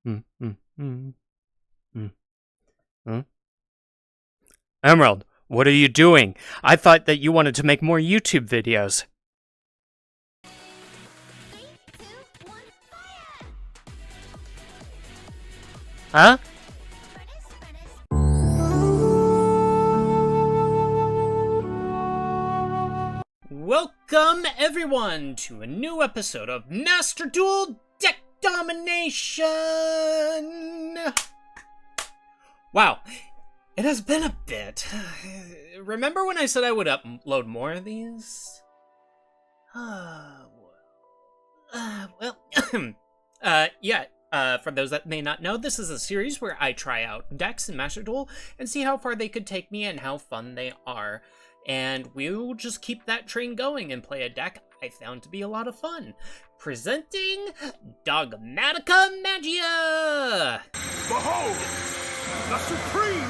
Mm, mm, mm, mm. Huh? Emerald, what are you doing? I thought that you wanted to make more YouTube videos. Huh? Welcome, everyone, to a new episode of Master Duel Deck Domination! Wow, it has been a bit. Remember when I said I would upload more of these? For those that may not know, this is a series where I try out decks in Master Duel and see how far they could take me and how fun they are. And we'll just keep that train going and play a deck I found to be a lot of fun. Presenting Dogmatica Magia! Behold, the Supreme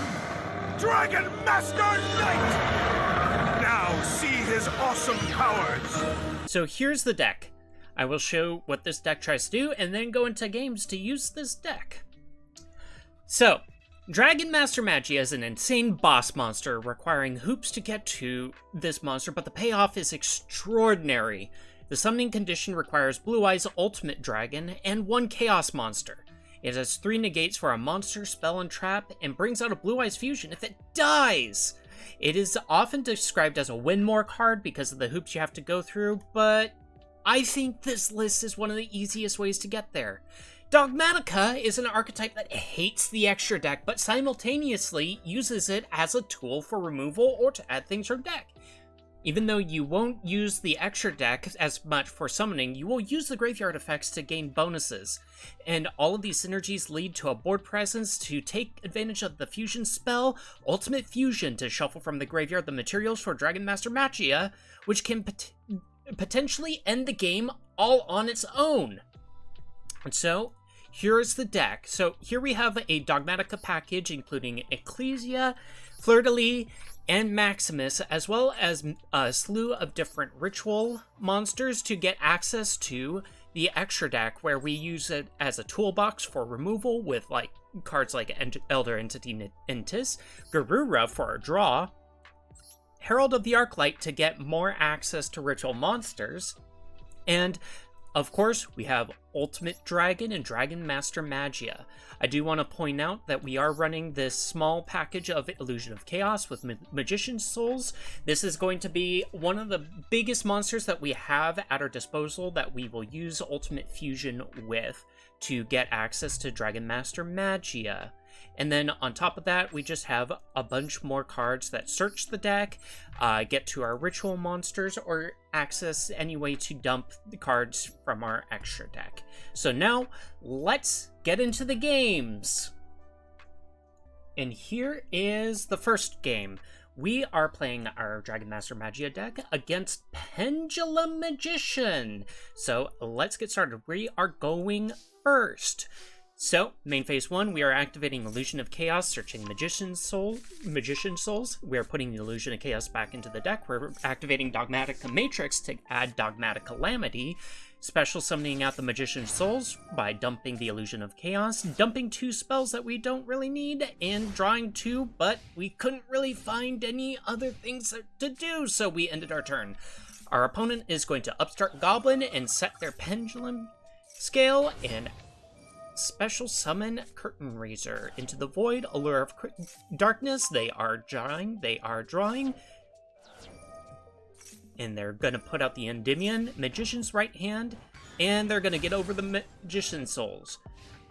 Dragon Master Knight! Now see his awesome powers! So here's the deck. I will show what this deck tries to do and then go into games to use this deck. So, Dragon Master Magia is an insane boss monster requiring hoops to get to this monster, but the payoff is extraordinary. The summoning condition requires Blue Eye's Ultimate Dragon and 1 Chaos Monster. It has 3 negates for a monster, spell, and trap, and brings out a Blue Eyes fusion if it dies! It is often described as a win more card because of the hoops you have to go through, but I think this list is one of the easiest ways to get there. Dogmatica is an archetype that hates the extra deck, but simultaneously uses it as a tool for removal or to add things to your deck. Even though you won't use the extra deck as much for summoning, you will use the graveyard effects to gain bonuses. And all of these synergies lead to a board presence to take advantage of the fusion spell, Ultimate Fusion, to shuffle from the graveyard the materials for Dragon Master Magia, which can potentially end the game all on its own. And so, here's the deck. So here we have a Dogmatica package, including Ecclesia, Fleur-de-Lis, and Maximus, as well as a slew of different ritual monsters to get access to the extra deck, where we use it as a toolbox for removal with cards like Elder Entity Intis, Garura for a draw, Herald of the Arclight to get more access to ritual monsters, and of course, we have Ultimate Dragon and Dragon Master Magia. I do want to point out that we are running this small package of Illusion of Chaos with Magician's Souls. This is going to be one of the biggest monsters that we have at our disposal that we will use Ultimate Fusion with to get access to Dragon Master Magia. And then on top of that, we just have a bunch more cards that search the deck, get to our ritual monsters, or access any way to dump the cards from our extra deck. So now, let's get into the games! And here is the first game. We are playing our Dragon Master Magia deck against Pendulum Magician. So let's get started. We are going first. So, main phase 1, we are activating Illusion of Chaos, searching Magician's Souls. We are putting the Illusion of Chaos back into the deck. We're activating Dogmatica Matrix to add Dogmatic Calamity, special summoning out the Magician's Souls by dumping the Illusion of Chaos, dumping 2 spells that we don't really need, and drawing 2, but we couldn't really find any other things to do, so we ended our turn. Our opponent is going to upstart Goblin and set their Pendulum Scale, and special summon Curtain Raiser into the void, Allure of Darkness. They are drawing, and they're gonna put out the Endymion, Magician's Right Hand, and they're gonna get over the Magician's Souls.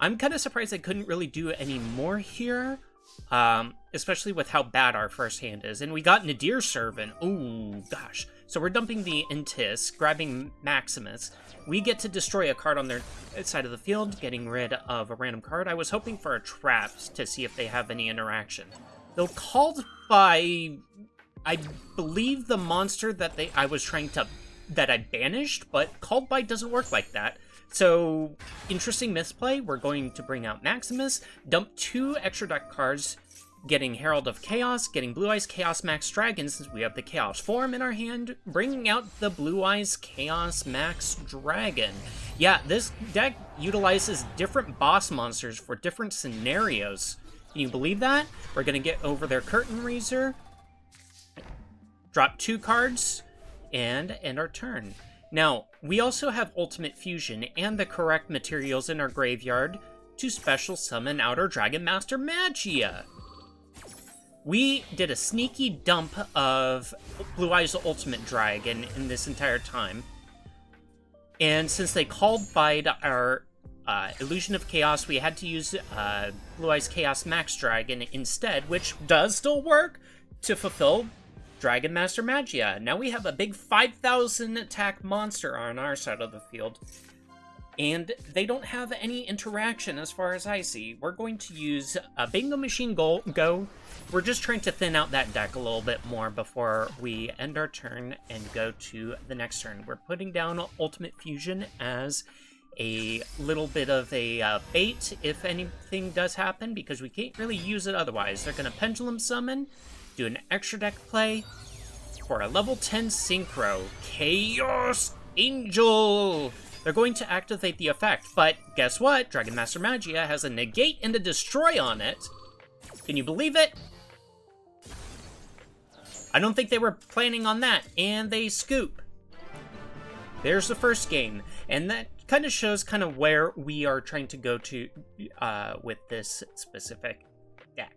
I'm kind of surprised they couldn't really do any more here, especially with how bad our first hand is. And we got Nadir Servant. Ooh, gosh. So we're dumping the Intis, grabbing Maximus. We get to destroy a card on their side of the field, getting rid of a random card. I was hoping for a trap to see if they have any interaction. Though called by, I believe, the monster that I banished, but called by doesn't work like that. So, interesting misplay. We're going to bring out Maximus, dump 2 extra deck cards, getting Herald of Chaos, getting Blue Eyes Chaos Max Dragon since we have the Chaos form in our hand, bringing out the Blue Eyes Chaos Max Dragon. Yeah, this deck utilizes different boss monsters for different scenarios. Can you believe that? We're going to get over their Curtain Raiser, drop 2 cards, and end our turn. Now, we also have Ultimate Fusion and the correct materials in our graveyard to special summon out our Dragon Master Magia. We did a sneaky dump of Blue Eyes Ultimate Dragon in this entire time. And since they called by our Illusion of Chaos, we had to use Blue Eyes Chaos Max Dragon instead, which does still work to fulfill Dragon Master Magia. Now we have a big 5,000 attack monster on our side of the field. And they don't have any interaction as far as I see. We're going to use a Bingo Machine Go. We're just trying to thin out that deck a little bit more before we end our turn and go to the next turn. We're putting down Ultimate Fusion as a little bit of a bait if anything does happen, because we can't really use it otherwise. They're going to Pendulum Summon, do an extra deck play for a level 10 Synchro. Chaos Angel! They're going to activate the effect, but guess what? Dragon Master Magia has a negate and a destroy on it. Can you believe it? I don't think they were planning on that, and they scoop. There's the first game, and that kind of shows kind of where we are trying to go to with this specific deck.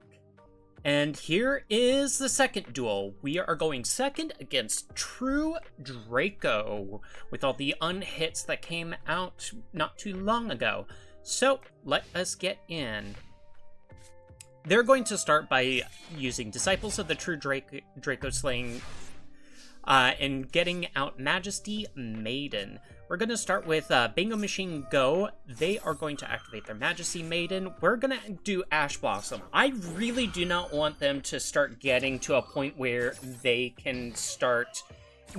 And here is the second duel. We are going second against True Draco with all the unhits that came out not too long ago. So let us get in. They're going to start by using Disciples of the True Draco Slaying and getting out Majesty Maiden. We're going to start with Bingo Machine Go. They are going to activate their Majesty Maiden. We're going to do Ash Blossom. I really do not want them to start getting to a point where they can start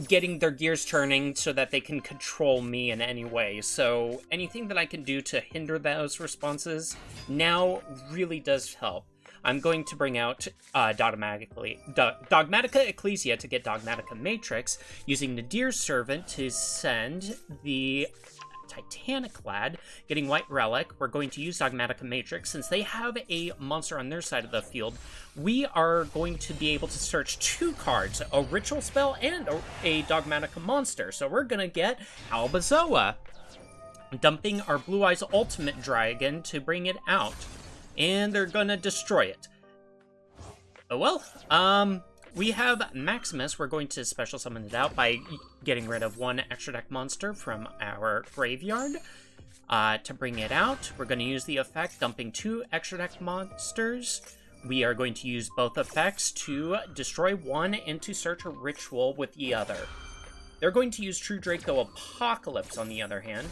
getting their gears turning so that they can control me in any way. So anything that I can do to hinder those responses now really does help. I'm going to bring out Dogmatica Ecclesia to get Dogmatica Matrix, using Nadir's Servant to send the Titanic Lad, getting White Relic. We're going to use Dogmatica Matrix. Since they have a monster on their side of the field, we are going to be able to search 2 cards, a Ritual Spell and a Dogmatica Monster. So we're going to get Albazoa, dumping our Blue Eyes Ultimate Dragon to bring it out. And they're gonna destroy it. Oh well, we have Maximus. We're going to special summon it out by getting rid of 1 extra deck monster from our graveyard. To bring it out, we're going to use the effect, dumping 2 extra deck monsters. We are going to use both effects to destroy 1 and to search a ritual with the other. They're going to use True Draco Apocalypse on the other hand,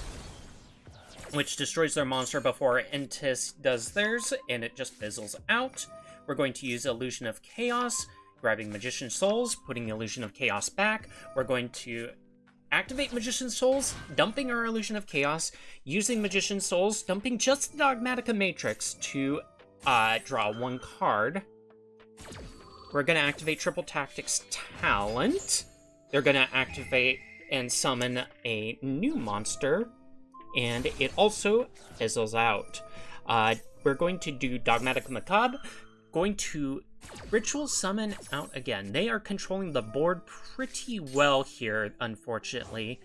which destroys their monster before Entis does theirs, and it just fizzles out. We're going to use Illusion of Chaos, grabbing Magician Souls, putting the Illusion of Chaos back. We're going to activate Magician Souls, dumping our Illusion of Chaos, using Magician Souls, dumping just the Dogmatica Matrix to draw 1 card. We're going to activate Triple Tactics Talent. They're going to activate and summon a new monster, and it also fizzles out. We're going to do Dogmatica Macabre, going to Ritual Summon out again. They are controlling the board pretty well here, unfortunately.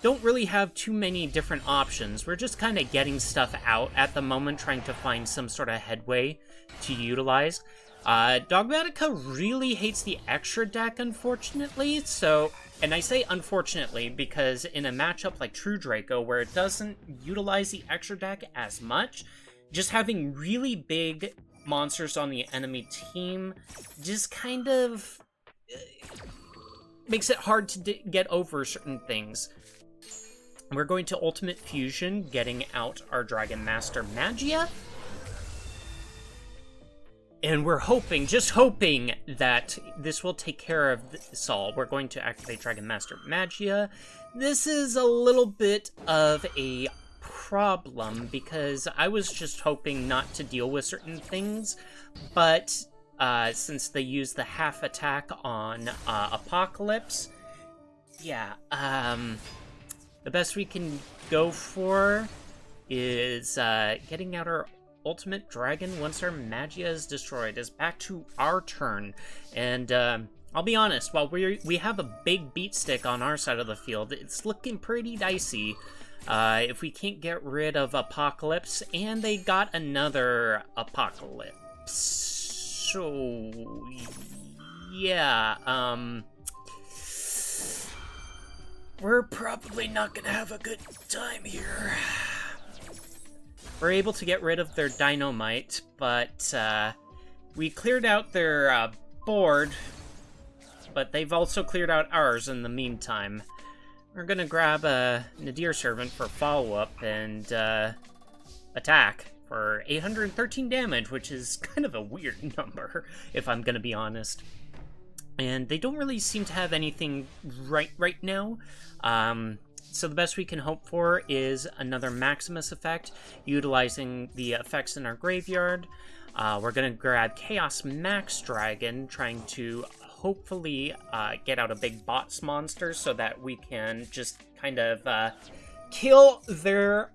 Don't really have too many different options. We're just kind of getting stuff out at the moment, trying to find some sort of headway to utilize. Dogmatica really hates the extra deck, unfortunately, so... And I say unfortunately because in a matchup like True Draco, where it doesn't utilize the extra deck as much, just having really big monsters on the enemy team just kind of makes it hard to get over certain things. We're going to Ultimate Fusion, getting out our Dragon Master Magia. And we're hoping, just hoping, that this will take care of this all. We're going to activate Dragon Master Magia. This is a little bit of a problem, because I was just hoping not to deal with certain things, but since they use the half attack on Apocalypse. Yeah, the best we can go for is getting out our ultimate dragon once our magia is destroyed. Is back to our turn, and I'll be honest, while we have a big beat stick on our side of the field, it's looking pretty dicey if we can't get rid of Apocalypse, and they got another Apocalypse. So yeah, we're probably not gonna have a good time here. We're able to get rid of their dynamite, but we cleared out their board, but they've also cleared out ours in the meantime. We're gonna grab a Nadir Servant for follow-up and attack for 813 damage, which is kind of a weird number, if I'm gonna be honest. And they don't really seem to have anything right now. So the best we can hope for is another Maximus effect, utilizing the effects in our graveyard. We're going to grab Chaos Max Dragon, trying to hopefully get out a big boss monster so that we can just kind of kill them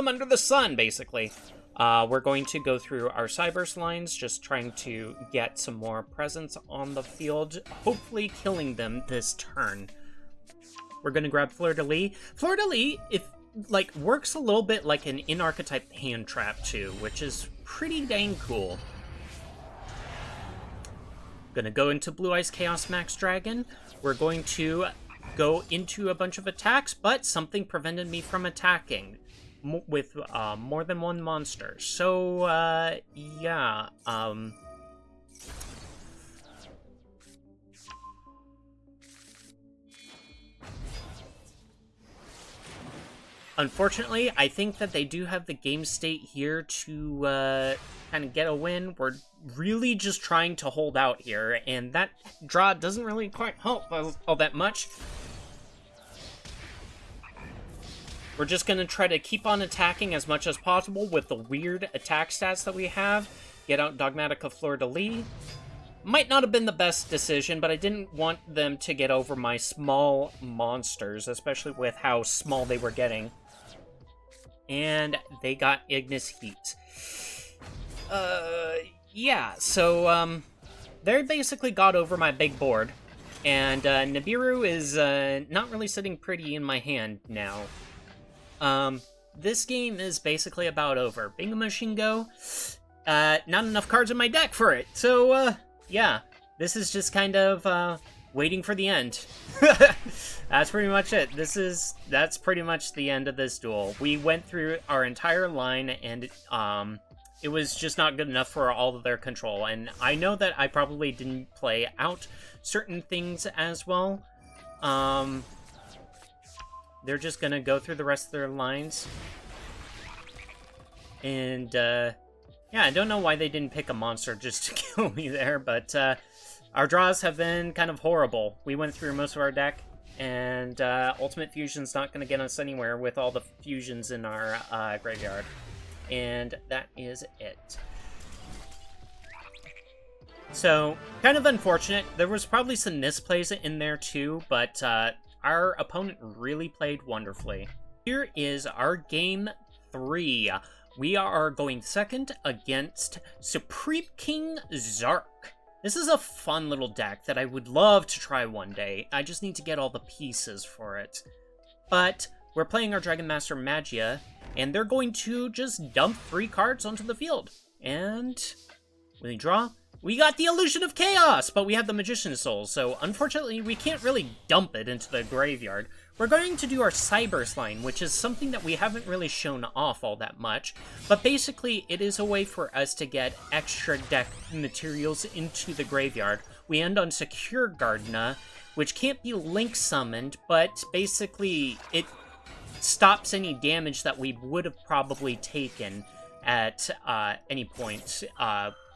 under the sun, basically. We're going to go through our Cyberse lines, just trying to get some more presence on the field, hopefully killing them this turn. We're going to grab Fleur-de-Lis. Fleur-de-Lis, works a little bit like an in-archetype hand trap, too, which is pretty dang cool. Gonna go into Blue Eyes Chaos Max Dragon. We're going to go into a bunch of attacks, but something prevented me from attacking with more than one monster. So, yeah, unfortunately, I think that they do have the game state here to kind of get a win. We're really just trying to hold out here, and that draw doesn't really quite help all that much. We're just going to try to keep on attacking as much as possible with the weird attack stats that we have. Get out Dogmatica Fleur-de-Lis. Might not have been the best decision, but I didn't want them to get over my small monsters, especially with how small they were getting. And they got Ignis Heat. Yeah, so, they basically got over my big board. And, Nibiru is, not really sitting pretty in my hand now. This game is basically about over. Bingo Machine Go, not enough cards in my deck for it. So, yeah, this is just kind of, waiting for the end. That's pretty much it. That's pretty much the end of this duel. We went through our entire line, and it was just not good enough for all of their control. And I know that I probably didn't play out certain things as well. They're just gonna go through the rest of their lines. And, yeah, I don't know why they didn't pick a monster just to kill me there, but, our draws have been kind of horrible. We went through most of our deck, and Ultimate Fusion's not going to get us anywhere with all the fusions in our graveyard. And that is it. So, kind of unfortunate. There was probably some misplays in there too, but our opponent really played wonderfully. Here is our Game 3. We are going second against Supreme King Zark. This is a fun little deck that I would love to try one day. I just need to get all the pieces for it. But we're playing our Dragon Master Magia, and they're going to just dump 3 cards onto the field. And when we draw, we got the Illusion of Chaos, but we have the Magician's Soul, so unfortunately we can't really dump it into the graveyard. We're going to do our Cyberse line, which is something that we haven't really shown off all that much, but basically it is a way for us to get extra deck materials into the graveyard. We end on Secure Gardena, which can't be link summoned, but basically it stops any damage that we would have probably taken at any point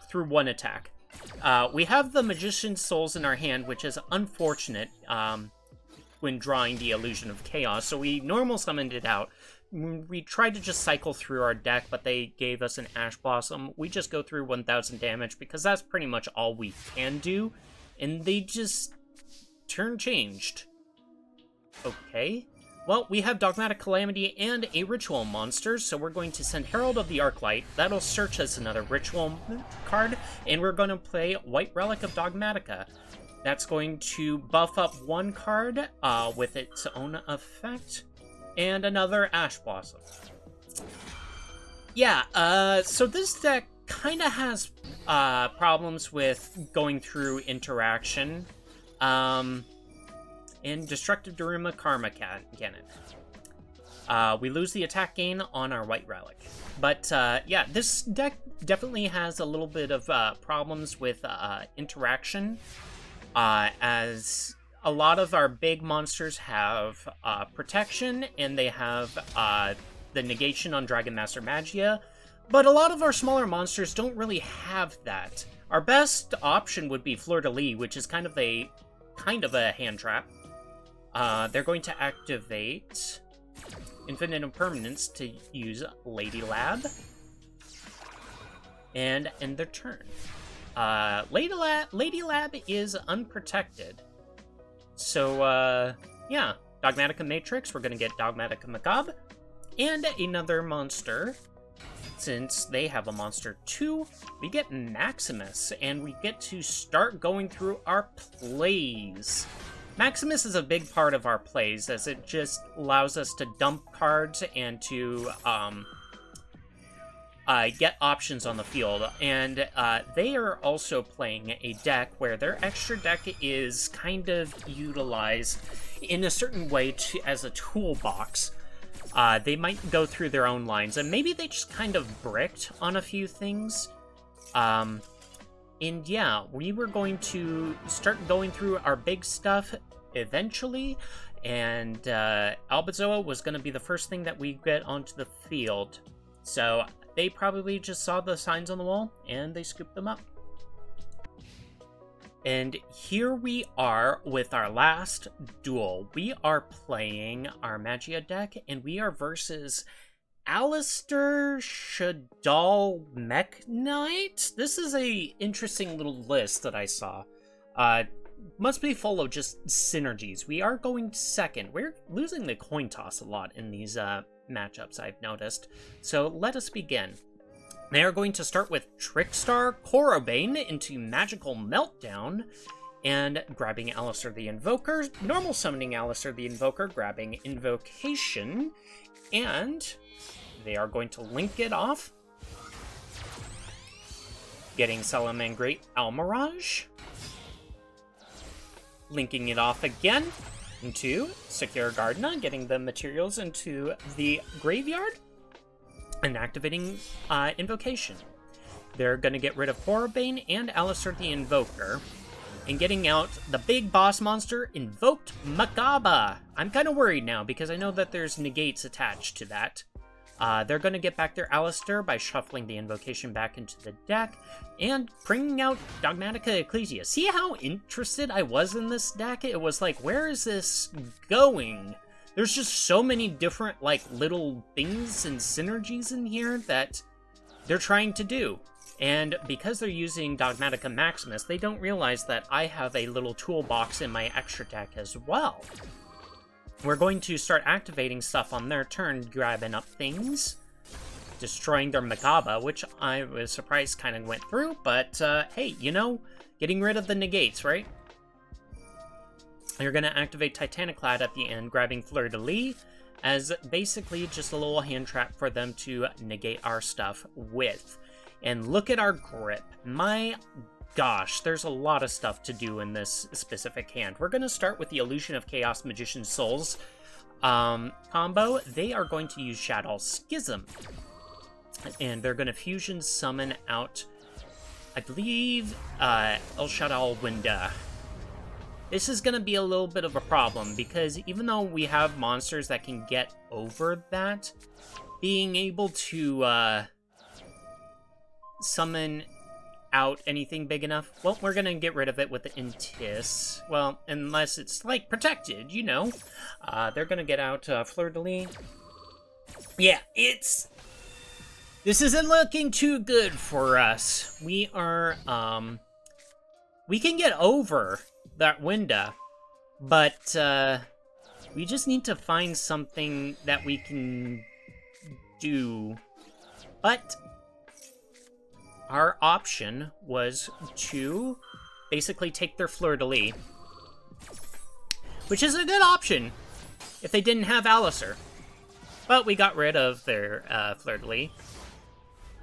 through one attack. We have the Magician's Souls in our hand, which is unfortunate when drawing the Illusion of Chaos, so we normal summoned it out we tried to just cycle through our deck, but they gave us an Ash Blossom. We just go through 1000 damage because that's pretty much all we can do. And they just turn changed. Okay. Well, we have Dogmatic Calamity and a Ritual monster, so we're going to send Herald of the Arclight. That'll search as another Ritual card, and we're going to play White Relic of Dogmatica. That's going to buff up one card with its own effect, and another Ash Blossom. Yeah, so this deck kind of has problems with going through interaction. In Destructive Daruma Karma Cannon. We lose the attack gain on our White Relic. But, yeah, this deck definitely has a little bit of problems with interaction, as a lot of our big monsters have protection, and they have the negation on Dragon Master Magia, but a lot of our smaller monsters don't really have that. Our best option would be Fleur-de-Lis, which is kind of a hand trap. They're going to activate Infinite Impermanence to use Lady Lab and end their turn. Lady Lab is unprotected. So, yeah. Dogmatica Matrix, we're going to get Dogmatica Macabre, and another monster. Since they have a monster too, we get Maximus, and we get to start going through our plays. Maximus is a big part of our plays, as it just allows us to dump cards and to get options on the field. And they are also playing a deck where their extra deck is kind of utilized in a certain way as a toolbox. They might go through their own lines, and maybe they just kind of bricked on a few things. And yeah, we were going to start going through our big stuff eventually, and Albazoa was going to be the first thing that we get onto the field. So they probably just saw the signs on the wall, and they scooped them up. And here we are with our last duel. We are playing our Magia deck, and we are versus Alistair Shadal Mech Knight. This is a interesting little list that I saw. Must be full of just synergies. We are going second. We're losing the coin toss a lot in these matchups, I've noticed. So let us begin. They are going to start with Trickstar Korobane into Magical Meltdown, and grabbing Alistair the Invoker, normal summoning Alistair the Invoker, grabbing Invocation, and they are going to link it off, getting Salamangreat Almirage, linking it off again into Secure Gardena, getting the materials into the graveyard, and activating Invocation. They're going to get rid of Korobane and Alistair the Invoker, and getting out the big boss monster, Invoked Macabre. I'm kind of worried now, because I know that there's negates attached to that. They're going to get back their Alistair by shuffling the Invocation back into the deck, and bringing out Dogmatica Ecclesia. See how interested I was in this deck? It was like, where is this going? There's just so many different, like, little things and synergies in here that they're trying to do. And because they're using Dogmatica Maximus, they don't realize that I have a little toolbox in my extra deck as well. We're going to start activating stuff on their turn, grabbing up things, destroying their Macabre, which I was surprised kind of went through, but hey, you know, getting rid of the negates, right? You're going to activate Titaniclad at the end, grabbing Fleur-de-Lis, as basically just a little hand trap for them to negate our stuff with. And look at our grip. My gosh, there's a lot of stuff to do in this specific hand. We're going to start with the Illusion of Chaos Magician Souls combo. They are going to use Shadow Schism, and they're going to fusion summon out, I believe, El Shaddai Winda. This is going to be a little bit of a problem, because even though we have monsters that can get over that, being able to summon out anything big enough, well, we're going to get rid of it with the Intis. Well, unless it's, like, protected, you know. They're going to get out Fleur-de-Lis, Yeah, this isn't looking too good for us. We are, we can get over that window, but, we just need to find something that we can do. But our option was to basically take their fleur-de-lis, which is a good option if they didn't have Alistair. But we got rid of their fleur-de-lis,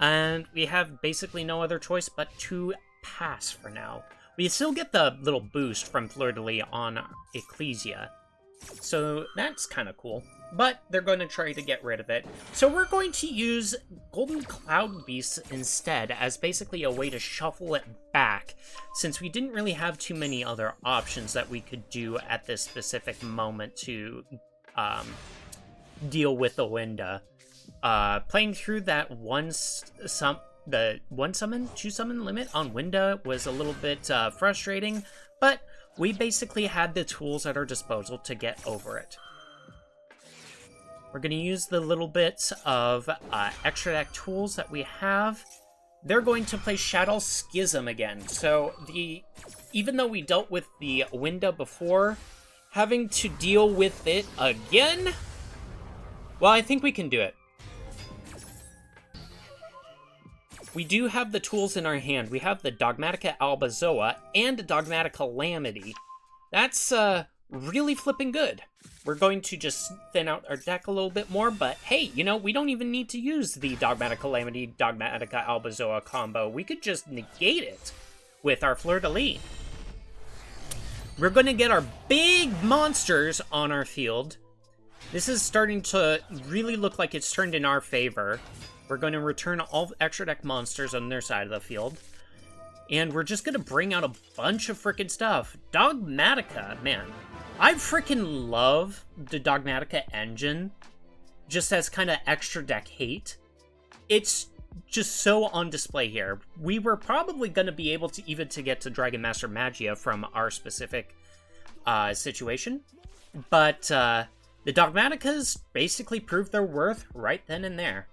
and we have basically no other choice but to pass for now. We still get the little boost from fleur-de-lis on Ecclesia, so that's kind of cool. But they're going to try to get rid of it. So we're going to use Golden Cloud Beasts instead as basically a way to shuffle it back, since we didn't really have too many other options that we could do at this specific moment to deal with the window. Playing through that the two summon limit on Winda was a little bit frustrating, but we basically had the tools at our disposal to get over it. We're going to use the little bits of extra deck tools that we have. They're going to play Shadow Schism again. So even though we dealt with the Winda before, having to deal with it again? Well, I think we can do it. We do have the tools in our hand. We have the Dogmatica Albazoa and Dogmatica Calamity. That's really flipping good. We're going to just thin out our deck a little bit more, but hey, you know, we don't even need to use the Dogmatic Calamity, Dogmatica Albazoa combo. We could just negate it with our Fleur-de-Lis. We're going to get our big monsters on our field. This is starting to really look like it's turned in our favor. We're going to return all extra deck monsters on their side of the field. And we're just going to bring out a bunch of freaking stuff. Dogmatica, man. I freaking love the Dogmatica engine, just as kind of extra deck hate. It's just so on display here. We were probably going to be able to even to get to Dragon Master Magia from our specific situation, but the Dogmaticas basically proved their worth right then and there.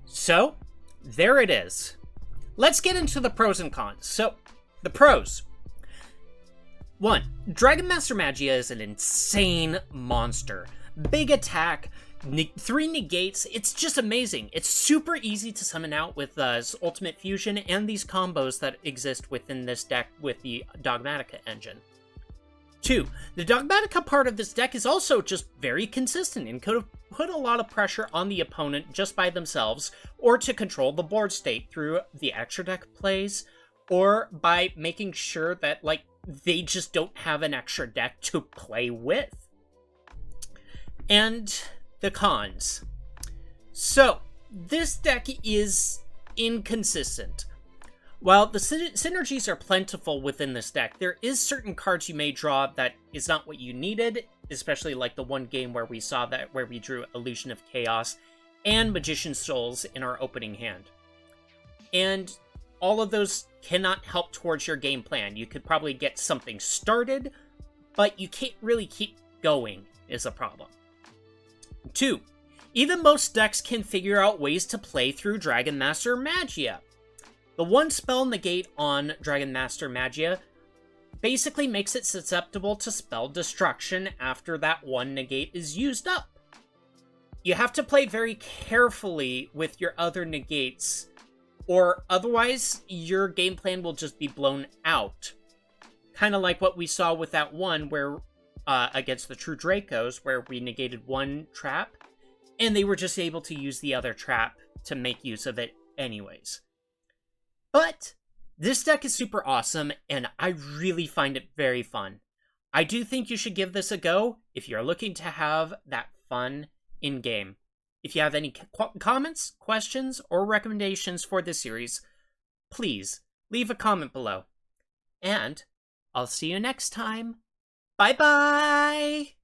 So, there it is. Let's get into the pros and cons. So, the pros. 1. Dragon Master Magia is an insane monster. Big attack, 3 negates, it's just amazing. It's super easy to summon out with Ultimate Fusion and these combos that exist within this deck with the Dogmatica engine. 2. The Dogmatica part of this deck is also just very consistent and could have put a lot of pressure on the opponent just by themselves, or to control the board state through the extra deck plays, or by making sure that, like, they just don't have an extra deck to play with. And the cons. So, this deck is inconsistent. While the synergies are plentiful within this deck, there is certain cards you may draw that is not what you needed, especially like the one game where we saw that, where we drew Illusion of Chaos and Magician's Souls in our opening hand. And all of those cannot help towards your game plan. You could probably get something started, but you can't really keep going is a problem. 2. Even most decks can figure out ways to play through Dragon Master Magia. The one spell negate on Dragon Master Magia basically makes it susceptible to spell destruction after that one negate is used up. You have to play very carefully with your other negates, or otherwise your game plan will just be blown out. Kind of like what we saw with that one where against the True Dracos, where we negated one trap, and they were just able to use the other trap to make use of it anyways. But this deck is super awesome, and I really find it very fun. I do think you should give this a go if you're looking to have that fun in-game. If you have any comments, questions, or recommendations for this series, please leave a comment below. And I'll see you next time. Bye-bye!